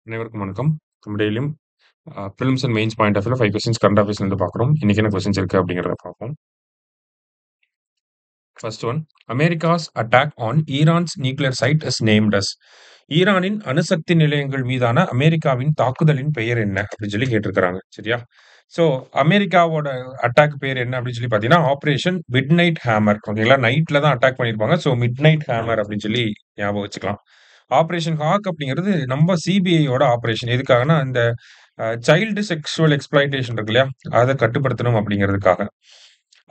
அனைவருக்கும் வணக்கம். நம்ம டெய்லியும் prelims and mains point of வியூல 5 கொஸ்டின்ஸ் கரண்ட் அஃபேர்ஸ்லேருந்து பார்க்குறோம். இன்னைக்கு என்ன கொஸ்டின்ஸ் இருக்கு அப்படிங்கிறத பார்ப்போம். First one, America's attack on Iran's nuclear site is named as. ஈரானின் அணுசக்தி நிலையங்கள் மீதான அமெரிக்காவின் தாக்குதலின் பெயர் என்ன அப்படின்னு சொல்லி கேட்டிருக்கிறாங்க. சரியா? ஸோ அமெரிக்காவோட அட்டாக் பேர் என்ன அப்படின்னு சொல்லி பார்த்தீங்கன்னா ஆப்ரேஷன் மிட் நைட் ஹேமர். ஓகேங்களா? நைட்ல தான் அட்டாக் பண்ணியிருப்பாங்க. ஸோ மிட் நைட் ஹேமர் அப்படின்னு சொல்லி ஞாபகம் வச்சுக்கலாம். ஆப்ரேஷன் ஹாக் அப்படிங்கிறது நம்ம சிபிஐயோட ஆப்ரேஷன். எதுக்காகனா இந்த சைல்டு செக்ஷுவல் எக்ஸ்பிளாய்டேஷன் இருக்கு இல்லையா? அதை கட்டுப்படுத்தணும் அப்படிங்கிறதுக்காக.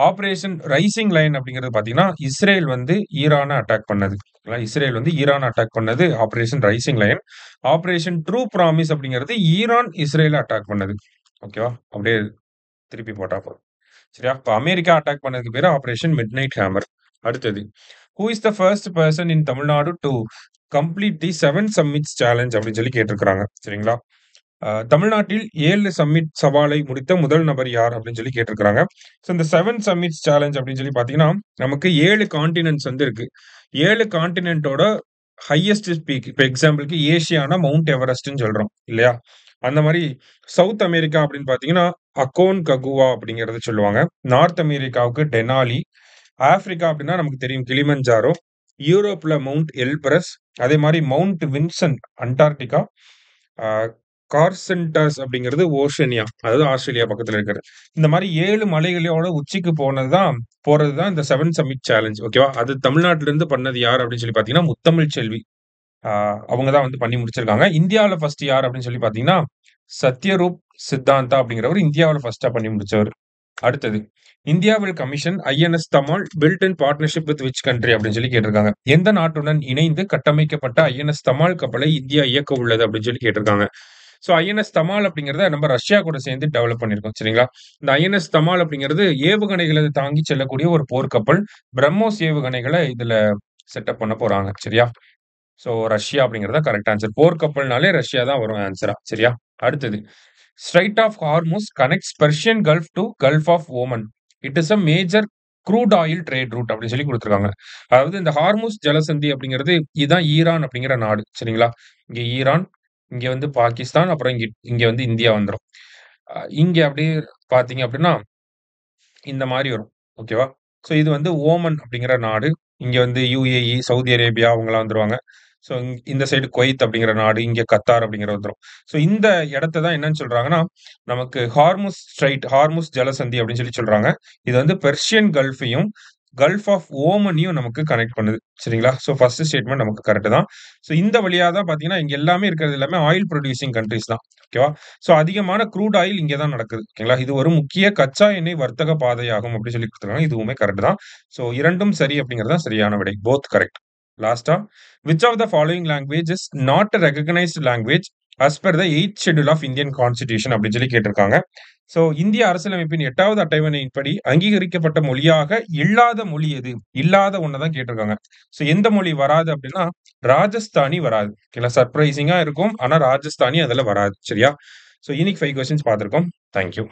ஆப்ரேஷன் ரைசிங் லைன் அப்படிங்கிறது பார்த்தீங்கன்னா இஸ்ரேல் வந்து ஈரானை அட்டாக் பண்ணது. இஸ்ரேல் வந்து ஈரான் அட்டாக் பண்ணது operation rising line. Operation true promise அப்படிங்கிறது ஈரான் இஸ்ரேலை அட்டாக் பண்ணது. ஓகேவா? அப்படியே திருப்பி போட்டா போதும். சரியா? இப்போ அமெரிக்கா அட்டாக் பண்ணதுக்கு பேரு ஆபரேஷன் மிட் நைட் ஹேமர். அடுத்தது, who is the first person in Tamil Nadu to complete the 7 summits challenge அப்படின்னு சொல்லி கேட்டிருக்கிறாங்க. சரிங்களா? தமிழ்நாட்டில் 7 சம்மிட் சவாலை முடித்த முதல் நபர் யார் அப்படின்னு சொல்லி கேட்டிருக்கிறாங்க. ஸோ இந்த 7 சம்மிட்ஸ் சேலஞ்ச் அப்படின்னு சொல்லி பார்த்தீங்கன்னா நமக்கு 7 கான்டினென்ட்ஸ் வந்து இருக்கு. 7 கான்டினென்ட்டோட ஹையஸ்ட் பீக், இப்போ எக்ஸாம்பிளுக்கு ஏசியானா மவுண்ட் எவரெஸ்ட்னு சொல்றோம் இல்லையா? அந்த மாதிரி சவுத் அமெரிக்கா அப்படின்னு பார்த்தீங்கன்னா அக்கோன் ககுவா அப்படிங்கிறத சொல்லுவாங்க. நார்த் அமெரிக்காவுக்கு டெனாலி. ஆப்பிரிக்கா அப்படின்னா நமக்கு தெரியும் கிளிமஞ்சாரோ. யூரோப்ல mount Elbrus. அதே மாதிரி மவுண்ட் வின்சன் அண்டார்டிகா. கார்சென்டஸ் அப்படிங்கிறது ஓஷனியா, அதாவது ஆஸ்திரேலியா பக்கத்துல இருக்கிறது. இந்த மாதிரி 7 மலைகளோட உச்சிக்கு போறதுதான் இந்த 7 சமிட் சேலஞ்ச். ஓகேவா? அது தமிழ்நாட்டில இருந்து பண்ணது யார் அப்படின்னு சொல்லி பாத்தீங்கன்னா முத்தமிழ் செல்வி. அவங்க தான் வந்து பண்ணி முடிச்சிருக்காங்க. இந்தியாவில் ஃபர்ஸ்ட் யார் அப்படின்னு சொல்லி பாத்தீங்கன்னா சத்யரூப் சித்தாந்தா அப்படிங்கிறவர் இந்தியாவில் ஃபர்ஸ்டா பண்ணி முடிச்சவர். அடுத்தது, இந்தியாவில் commission INS dhamaal built in partnership with which country அப்படின்னு சொல்லி கேட்டிருக்காங்க. எந்த நாட்டுடன் இணைந்து கட்டமைக்கப்பட்ட ஐஎன்எஸ் தமால் கப்பலை இந்தியா இயக்க உள்ளது அப்படின்னு சொல்லி கேட்டிருக்காங்க. ஸோ ஐஎன்எஸ் தமால் அப்படிங்கிறத நம்ம ரஷ்யா கூட சேர்ந்து டெவலப் பண்ணியிருக்கோம். சரிங்களா? இந்த ஐஎன்எஸ் தமால் அப்படிங்கிறது ஏவுகணைகளை தாங்கி செல்லக்கூடிய ஒரு போர்க்கப்பல். பிரம்மோஸ் ஏவுகணைகளை இதுல செட்டப் பண்ண போறாங்க. சரியா? ஸோ ரஷ்யா அப்படிங்கிறதா கரெக்ட் ஆன்சர். போர்க்கப்பல்னாலே ரஷ்யா தான் வரும் ஆன்சரா. சரியா? அடுத்தது, strait of Hormuz connects Persian Gulf to Gulf of Oman. It is a major crude oil trade route அப்படின்னு சொல்லி கொடுத்துருக்காங்க. அதாவது இந்த ஹார்முஸ் ஜலசந்தி அப்படிங்கிறது இதுதான் ஈரான் அப்படிங்கிற நாடு. சரிங்களா? இங்க ஈரான், இங்க வந்து பாகிஸ்தான், அப்புறம் இங்க இங்க வந்து இந்தியா வந்துரும். இங்க அப்படியே பாத்தீங்க அப்படின்னா இந்த மாதிரி வரும். ஓகேவா? ஸோ இது வந்து ஓமன் அப்படிங்கிற நாடு. இங்க வந்து யுஏஇ, சவுதி அரேபியா அவங்கலாம் வந்துருவாங்க. ஸோ இந்த சைடு குவைத் அப்படிங்கிற நாடு, இங்க கத்தார் அப்படிங்கிற வந்துரும். ஸோ இந்த இடத்த தான் என்னன்னு சொல்றாங்கன்னா, நமக்கு ஹார்முஸ் ஸ்ட்ரைட், ஹார்முஸ் ஜலசந்தி அப்படின்னு சொல்லி சொல்றாங்க. இது வந்து பெர்ஷியன் கல்ஃபையும், கல்ஃப் ஆஃப் ஓமனையும் நமக்கு கனெக்ட் பண்ணுது. சரிங்களா? ஸோ ஃபர்ஸ்ட் ஸ்டேட்மெண்ட் நமக்கு கரெக்ட் தான். ஸோ இந்த வழியா தான் பார்த்தீங்கன்னா, இங்க எல்லாமே இருக்கிறது எல்லாமே ஆயில் ப்ரொடியூசிங் கண்ட்ரீஸ் தான். ஓகேவா? ஸோ அதிகமான க்ரூட் ஆயில் இங்க தான் நடக்குது. ஓகேங்களா? இது ஒரு முக்கிய கச்சா எண்ணெய் வர்த்தக பாதையாகும் அப்படி சொல்லி குடுத்துருக்காங்க. இதுவுமே கரெக்ட் தான். ஸோ 2ம் சரி அப்படிங்கிறது தான் சரியான விடை. Both correct. லாஸ்ட்டா, which of the following language is not a recognised language as per the 8th schedule of Indian constitution அப்படின்னு சொல்லி கேட்டிருக்காங்க. ஸோ இந்திய அரசியலமைப்பின் 8வது அட்டவணையின்படி அங்கீகரிக்கப்பட்ட மொழியாக இல்லாத மொழி எது? இல்லாத ஒண்ண தான் கேட்டிருக்காங்க. ஸோ எந்த மொழி வராது அப்படின்னா ராஜஸ்தானி வராது. ஓகேங்களா? சர்ப்ரைசிங்கா இருக்கும். ஆனா ராஜஸ்தானி அதுல வராது. சரியா? ஸோ இன்னைக்கு 5 கொஸ்டின்ஸ் பார்த்திருக்கோம். Thank you.